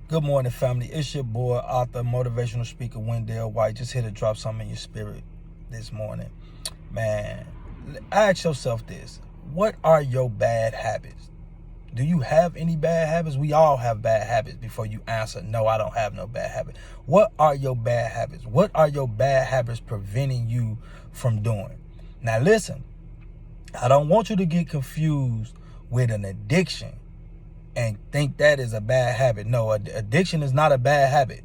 Good morning, family. It's your boy, author, motivational speaker, Wendell White. Just here to drop something in your spirit this morning. Man, ask yourself this. What are your bad habits? Do you have any bad habits? We all have bad habits before you answer, no, I don't have no bad habit. What are your bad habits? What are your bad habits preventing you from doing? Now, listen, I don't want you to get confused with an addiction and think that is a bad habit. No, addiction is not a bad habit.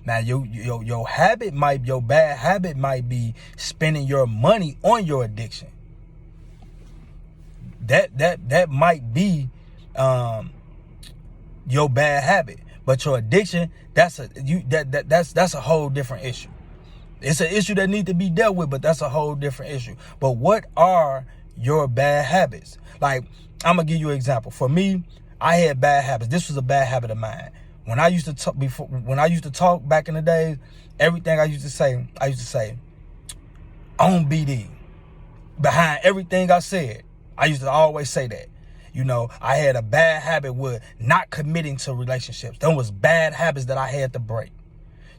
Now, your bad habit might be spending your money on your addiction. That might be your bad habit. But your addiction, that's a whole different issue. It's an issue that needs to be dealt with, but that's a whole different issue. But what are your bad habits? Like, I'm gonna give you an example. For me, I had bad habits. This was a bad habit of mine. When I used to talk back in the days, everything I used to say on BD. Behind everything I said, I used to always say that. You know, I had a bad habit with not committing to relationships. Those was bad habits that I had to break.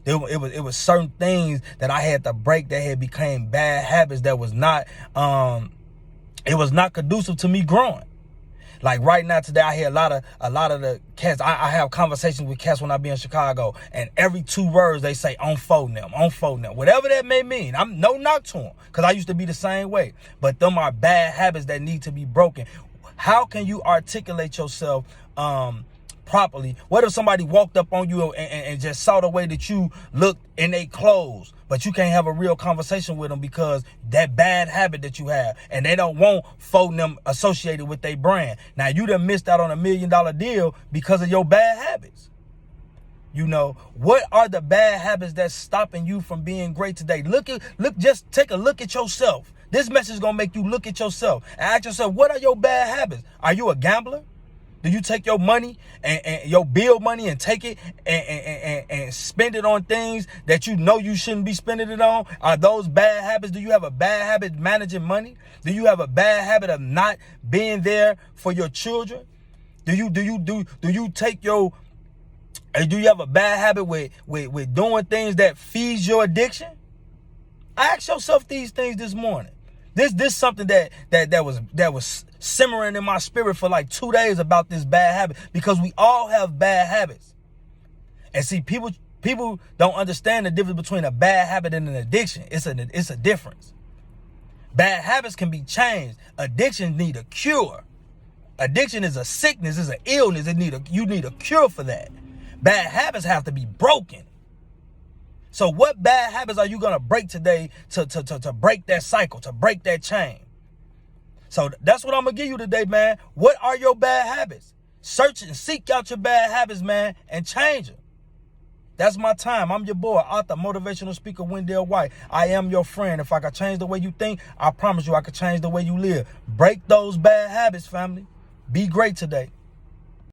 It was certain things that I had to break that had became bad habits that was not it was not conducive to me growing. Like right now today, I hear a lot of the cats. I have conversations with cats when I be in Chicago, and every 2 words they say on phone them, whatever that may mean. I'm no knock to them, because I used to be the same way. But them are bad habits that need to be broken. How can you articulate yourself properly? What if somebody walked up on you and just saw the way that you looked in their clothes, but you can't have a real conversation with them because that bad habit that you have, and they don't want them associated with their brand. Now you done missed out on $1 million deal because of your bad habits. You know, what are the bad habits that's stopping you from being great today? Just take a look at yourself. This message is gonna make you look at yourself and ask yourself, what are your bad habits? Are you a gambler? Do you take your money and your bill money and take it and spend it on things that you know you shouldn't be spending it on? Are those bad habits? Do you have a bad habit managing money? Do you have a bad habit of not being there for your children? Do you have a bad habit with doing things that feeds your addiction? Ask yourself these things this morning. This something that was simmering in my spirit for like 2 days about this bad habit, because we all have bad habits. And see, people don't understand the difference between a bad habit and an addiction. It's a difference. Bad habits can be changed. Addiction need a cure. Addiction is a sickness, is an illness. You need a cure for that. Bad habits have to be broken. So what bad habits are you going to break today to break that cycle, to break that chain? So that's what I'm going to give you today, man. What are your bad habits? Search and seek out your bad habits, man, and change them. That's my time. I'm your boy, author, motivational speaker, Wendell White. I am your friend. If I could change the way you think, I promise you I could change the way you live. Break those bad habits, family. Be great today.